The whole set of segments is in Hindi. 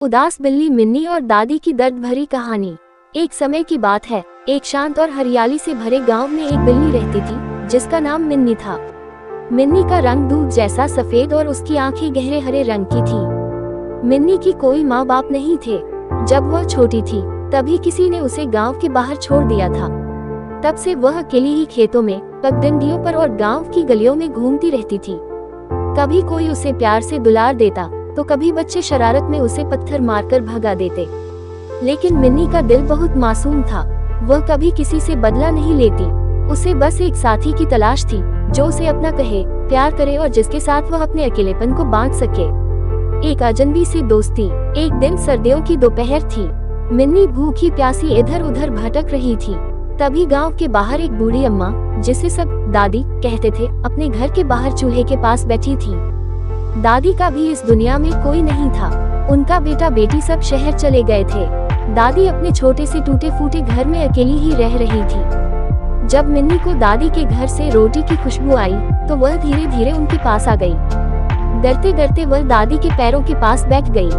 उदास बिल्ली मिन्नी और दादी की दर्द भरी कहानी। एक समय की बात है, एक शांत और हरियाली से भरे गांव में एक बिल्ली रहती थी जिसका नाम मिन्नी था। मिन्नी का रंग दूध जैसा सफेद और उसकी आंखें गहरे हरे रंग की थी। मिन्नी की कोई माँ बाप नहीं थे। जब वह छोटी थी तभी किसी ने उसे गांव के बाहर छोड़ दिया था। तब से वह अकेली ही खेतों में, पगडंडियों पर और गांव की गलियों में घूमती रहती थी। कभी कोई उसे प्यार से दुलार देता तो कभी बच्चे शरारत में उसे पत्थर मारकर भगा देते। लेकिन मिन्नी का दिल बहुत मासूम था। वह कभी किसी से बदला नहीं लेती। उसे बस एक साथी की तलाश थी जो उसे अपना कहे, प्यार करे और जिसके साथ वह अपने अकेलेपन को बांट सके। एक अजनबी सी दोस्ती। एक दिन सर्दियों की दोपहर थी। मिन्नी भूखी प्यासी इधर उधर भटक रही थी। तभी गांव के बाहर एक बूढ़ी अम्मा, जिसे सब दादी कहते थे, अपने घर के बाहर चूल्हे के पास बैठी थी। दादी का भी इस दुनिया में कोई नहीं था। उनका बेटा बेटी सब शहर चले गए थे। दादी अपने छोटे से टूटे फूटे घर में अकेली ही रह रही थी। जब मिन्नी को दादी के घर से रोटी की खुशबू आई तो वह धीरे धीरे उनके पास आ गई। डरते डरते वह दादी के पैरों के पास बैठ गई।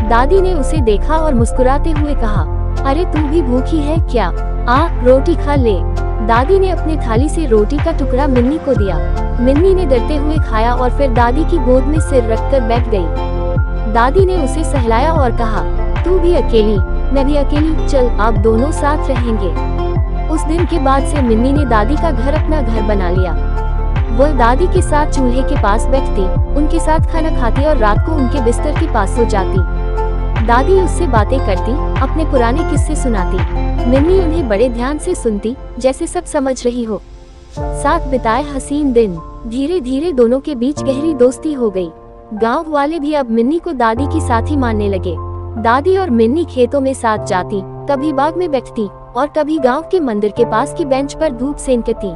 दादी ने उसे देखा और मुस्कुराते हुए कहा, अरे तू भी भूखी है क्या? आ, रोटी खा ले। दादी ने अपनी थाली से रोटी का टुकड़ा मिन्नी को दिया। मिन्नी ने डरते हुए खाया और फिर दादी की गोद में सिर रखकर बैठ गई। दादी ने उसे सहलाया और कहा, तू भी अकेली, मैं भी अकेली, चल आप दोनों साथ रहेंगे। उस दिन के बाद से मिन्नी ने दादी का घर अपना घर बना लिया। वह दादी के साथ चूल्हे के पास बैठती, उनके साथ खाना खाती और रात को उनके बिस्तर के पास सो जाती। दादी उससे बातें करती, अपने पुराने किस्से सुनाती। मिन्नी उन्हें बड़े ध्यान से सुनती, जैसे सब समझ रही हो। साथ बिताए हसीन दिन। धीरे धीरे दोनों के बीच गहरी दोस्ती हो गई। गांव वाले भी अब मिन्नी को दादी की साथी मानने लगे। दादी और मिन्नी खेतों में साथ जाती, कभी बाग में बैठती और कभी गांव के मंदिर के पास की बेंच पर धूप सेंकती।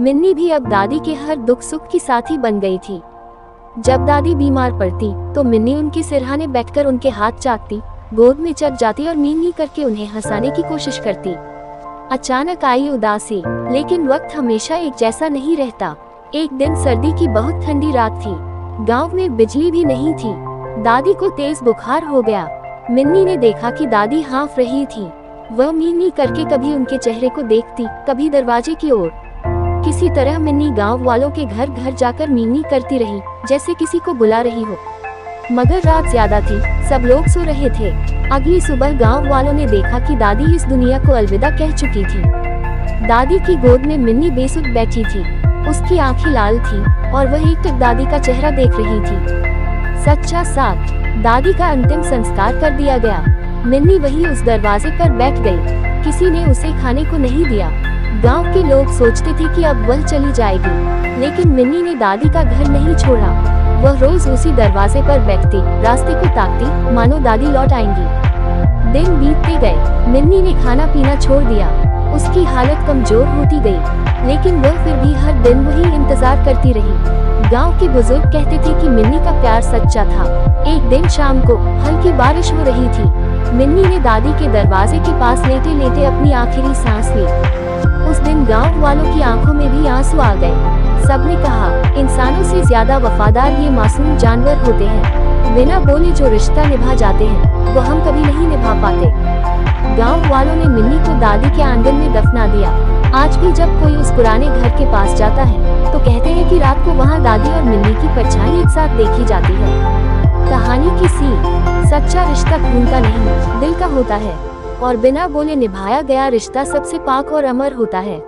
मिन्नी भी अब दादी के हर दुख सुख की साथी बन गई थी। जब दादी बीमार पड़ती तो मिन्नी उनके सिरहाने बैठकर उनके हाथ चाटती, गोद में चढ़ जाती और मीनी करके उन्हें हंसाने की कोशिश करती। अचानक आई उदासी, लेकिन वक्त हमेशा एक जैसा नहीं रहता। एक दिन सर्दी की बहुत ठंडी रात थी। गांव में बिजली भी नहीं थी। दादी को तेज बुखार हो गया। मिन्नी ने देखा कि दादी हाँफ रही थी। वह मीनी करके कभी उनके चेहरे को देखती, कभी दरवाजे की ओर। किसी तरह मिन्नी गांव वालों के घर घर जाकर मीनी करती रही, जैसे किसी को बुला रही हो। मगर रात ज्यादा थी, सब लोग सो रहे थे। अगली सुबह गांव वालों ने देखा कि दादी इस दुनिया को अलविदा कह चुकी थी। दादी की गोद में मिन्नी बेसुध बैठी थी। उसकी आंखें लाल थी और वह एकटक दादी का चेहरा देख रही थी। सच्चा साथ। दादी का अंतिम संस्कार कर दिया गया। मिन्नी वहीं उस दरवाजे पर बैठ गई। किसी ने उसे खाने को नहीं दिया। गांव के लोग सोचते थे कि अब वह चली जाएगी, लेकिन मिन्नी ने दादी का घर नहीं छोड़ा। वह रोज उसी दरवाजे पर बैठती, रास्ते को ताकती, मानो दादी लौट आएंगी। दिन बीतते गए। मिन्नी ने खाना पीना छोड़ दिया। उसकी हालत कमजोर होती गई, लेकिन वह फिर भी हर दिन वही इंतजार करती रही। गांव के बुजुर्ग कहते थे कि मिन्नी का प्यार सच्चा था। एक दिन शाम को हल्की बारिश हो रही थी। मिन्नी ने दादी के दरवाजे के पास लेटे लेटे अपनी आखिरी सांस ली। उस दिन गांव वालों की आंखों में भी आंसू आ गए। सबने कहा, इंसानों से ज्यादा वफादार ये मासूम जानवर होते हैं। बिना बोले जो रिश्ता निभा जाते हैं वो हम कभी नहीं निभा पाते। गांव वालों ने मिन्नी को दादी के आंगन में दफना दिया। आज भी जब कोई उस पुराने घर के पास जाता है तो कहते हैं कि रात को वहां दादी और मिन्नी की परछाई एक साथ देखी जाती है। कहानी की सीख। सच्चा रिश्ता खून का नहीं, दिल का होता है और बिना बोले निभाया गया रिश्ता सबसे पाक और अमर होता है।